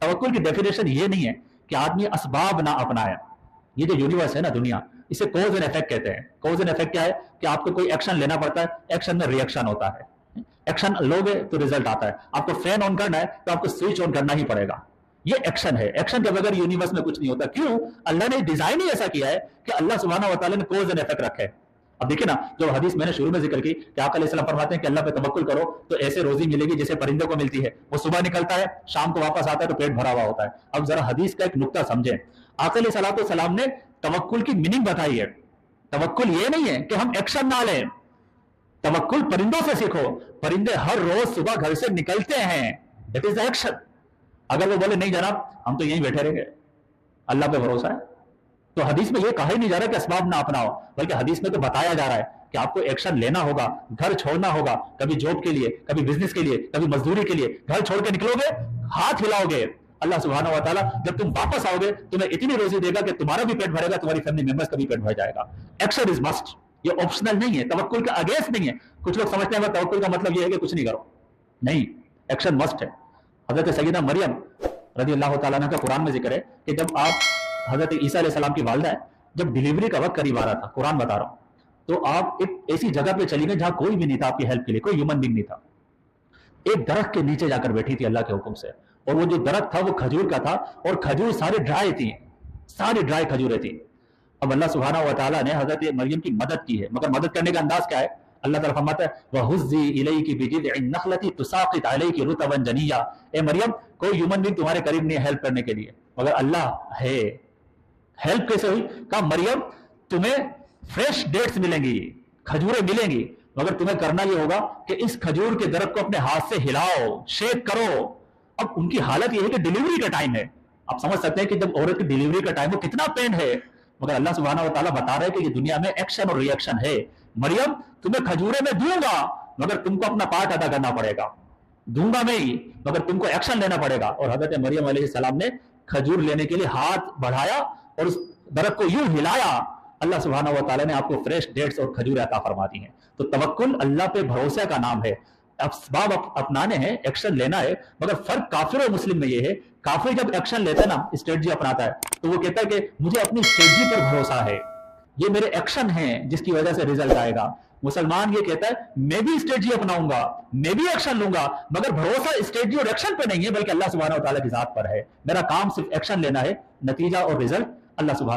तवक्कुल की डेफिनेशन ये नहीं है कि आदमी असबाब ना अपनाए। ये जो यूनिवर्स है ना दुनिया, इसे कॉज एंड इफेक्ट कहते हैं। कॉज एंड इफेक्ट क्या है कि आपको कोई एक्शन लेना पड़ता है, एक्शन में रिएक्शन होता है। एक्शन लोगे तो रिजल्ट आता है। आपको फैन ऑन करना है तो आपको स्विच ऑन करना ही पड़ेगा। ये एक्शन है। एक्शन के बगैर यूनिवर्स में कुछ नहीं होता। क्यों? अल्लाह ने डिजाइन ही ऐसा किया है कि अल्लाह सुब्हानहू व तआला ने कॉज एंड इफेक्ट रखे। अब देखिए ना, जो हदीस मैंने शुरू में जिक्र की कि आका अलैहि सलाम फरमाते हैं कि अल्लाह पे तवक्कुल करो तो ऐसे रोजी मिलेगी जैसे परिंदे को मिलती है। वो सुबह निकलता है, शाम को वापस आता है तो पेट भरा हुआ होता है। अब जरा हदीस का एक नुक्ता समझें। आका अलैहि सलाम ने तवक्कुल की मीनिंग बताई है। तवक्कुल ये नहीं है कि हम एक्शन ना लें। तवक्कुल परिंदों से सीखो। परिंदे हर रोज सुबह घर से निकलते हैं, दैट इज द एक्शन। अगर वो बोले नहीं जनाब हम तो यहीं बैठे रहेंगे, अल्लाह पे भरोसा है, तो हदीस में ये कहा ही नहीं जा रहा कि असबाब ना अपनाओ, बल्कि हदीस में तो बताया जा रहा है कि आपको एक्शन लेना होगा, घर छोड़ना होगा, कभी जॉब के लिए, कभी बिजनेस के लिए, कभी मजदूरी के लिए। घर छोड़ के निकलोगे, हाथ हिलाओगे, अल्लाह सुब्हानहू व तआला जब तुम वापस आओगे तुम्हें इतनी रोजी देगा कि तुम्हारा भी पेट भरेगा, तुम्हारी फैमिली मेंबर्स का भी पेट भर जाएगा। एक्शन इज मस्ट, ये ऑप्शनल नहीं है, तवक्कुल का अगेंस्ट नहीं है। कुछ लोग समझते हैं तवक्कुल का मतलब ये है कि कुछ नहीं करो, नहीं, एक्शन मस्ट है। हजरत सैयदा मरियम रज़ी अल्लाह तआला अन्हा का कुरान में जिक्र है कि जब आप हजरत ईसा अलैहि सलाम की वालिदा है, जब डिलीवरी का वक्त करीब आ रहा था, कुरान बता रहा हूं, तो आप एक ऐसी जगह पे चली गई जहां कोई भी नहीं था आपकी हेल्प के लिए, कोई ह्यूमन बीइंग नहीं था। एक दरख्त के नीचे जाकर बैठी थी अल्लाह के हुक्म से, और वो जो दरख्त था वो खजूर का था, और खजूर सारे ड्राई थी, सारी ड्राई खजूरें थी। अब अल्लाह सुब्हानहू व तआला ने हजरत मरियम की मदद की है, मगर मदद करने का अंदाज क्या है? अल्लाह ताला फरमाता है वहुज़्ज़ी इलैकी बिजिज़इन नख़लति तुसाक़ित अलैकी रुतबन जनिया। ए मरियम, कोई ह्यूमन बीइंग तुम्हारे करीब नहीं है हेल्प करने के लिए, मगर अल्लाह है। हेल्प कैसे हुई? कहा मरियम तुम्हें फ्रेश डेट्स मिलेंगी, खजूरें मिलेंगी, मगर तुम्हें करना यह होगा कि इस खजूर के दरख्त को अपने हाथ से हिलाओ, शेक करो। अब उनकी हालत यह है कि डिलीवरी का टाइम है। आप समझ सकते हैं कि जब औरत की डिलीवरी का टाइम हो कितना पेन है, मगर अल्लाह सुब्हानहू व तआला बता रहे हैं कि ये दुनिया में एक्शन और रिएक्शन है। मरियम तुम्हें खजूरें में दूंगा, मगर तुमको अपना पार्ट अदा करना पड़ेगा। दूंगा मैं ही, मगर तुमको एक्शन लेना पड़ेगा। और हजरत मरियम अलैहि सलाम ने खजूर लेने के लिए हाथ बढ़ाया और उस दरख्त को यूं हिलाया, अल्लाह सुब्हानहू व तआला ने आपको फ्रेश डेट्स और खजूर अता फरमा दी हैं। तो तवक्कुल अल्लाह पे भरोसे का नाम है। असबाब अपनाने हैं, एक्शन लेना है, मगर फर्क काफिर और मुस्लिम में यह है, काफिर जब एक्शन लेता है ना, स्ट्रेटजी अपनाता है, तो वो कहता है कि मुझे अपनी स्ट्रेटजी पर भरोसा है, ये मेरे एक्शन हैं जिसकी वजह से रिजल्ट आएगा। मुसलमान ये कहता है मैं भी स्ट्रेटजी अपनाऊंगा, मैं भी एक्शन लूंगा, मगर भरोसा स्ट्रेटजी और एक्शन पे नहीं है, बल्कि अल्लाह सुब्हानहू व तआला की जात पर है। मेरा काम सिर्फ एक्शन लेना है, नतीजा और रिजल्ट अल्लाह सुब्हानहू